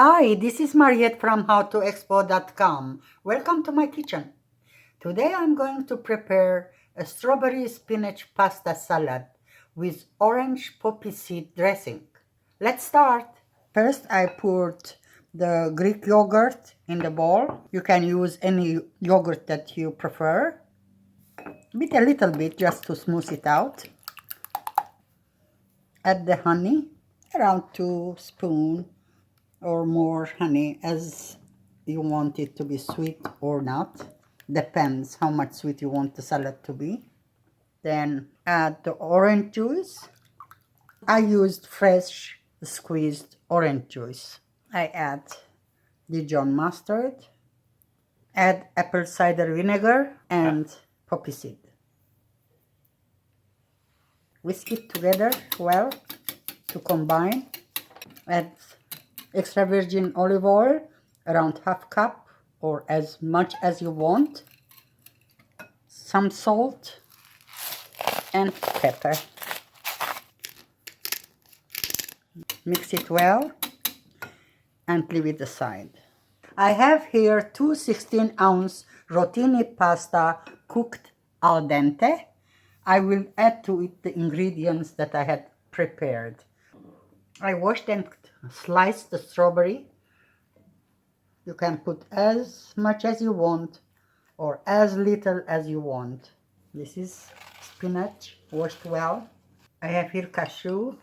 Hi, this is Mariette from HowToExpo.com. Welcome to my kitchen. Today I'm going to prepare a strawberry spinach pasta salad with orange poppy seed dressing. Let's start. First, I poured the Greek yogurt in the bowl. You can use any yogurt that you prefer. Beat a little bit just to smooth it out. Add the honey, around 2 spoons or more honey, as you want it to be sweet or not. Depends how much sweet you want the salad to be. Then add the orange juice. I used fresh squeezed orange juice. I add Dijon mustard, add apple cider vinegar and poppy seed. Whisk it together well to combine. Add extra virgin olive oil, around half cup or as much as you want. Some salt and pepper. Mix it well and leave it aside. I have here 2 16-ounce rotini pasta cooked al dente. I will add to it the ingredients that I had prepared. I washed and sliced the strawberry. You can put as much as you want or as little as you want. This is spinach washed well. I have here cashew.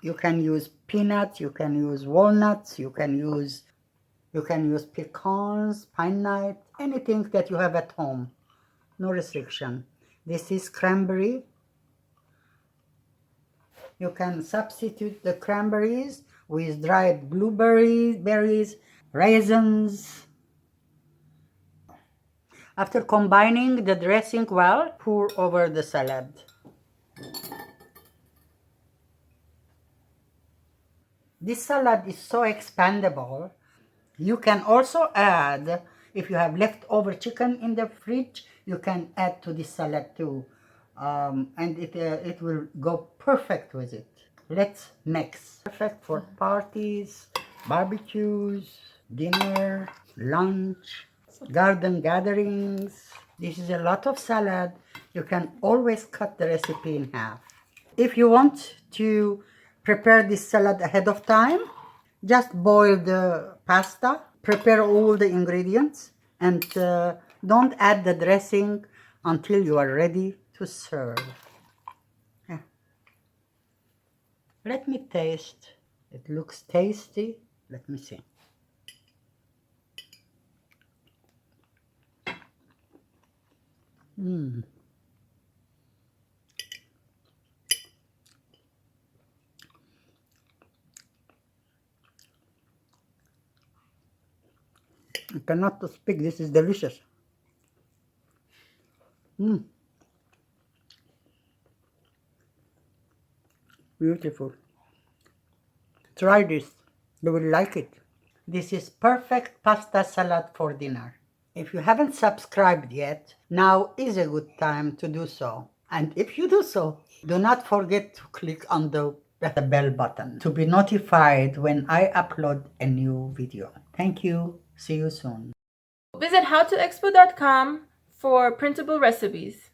You can use peanuts, you can use walnuts, you can use pecans, pine nuts, anything that you have at home. No restriction. This is cranberry. You can substitute the cranberries with dried berries, raisins. After combining the dressing well, pour over the salad. This salad is so expandable. You can also add, if you have leftover chicken in the fridge, you can add to this salad too. And it will go perfect with it. Let's mix. Perfect for parties, barbecues, dinner, lunch, garden gatherings. This is a lot of salad. You can always cut the recipe in half. If you want to prepare this salad ahead of time, just boil the pasta, prepare all the ingredients, and don't add the dressing until you are ready to serve. Yeah. Let me taste. It looks tasty. Let me see. I cannot speak. This is delicious. Beautiful. Try this. You will like it. This is perfect pasta salad for dinner. If you haven't subscribed yet, now is a good time to do so. And if you do so, do not forget to click on the bell button to be notified when I upload a new video. Thank you. See you soon. Visit HowToExpo.com for printable recipes.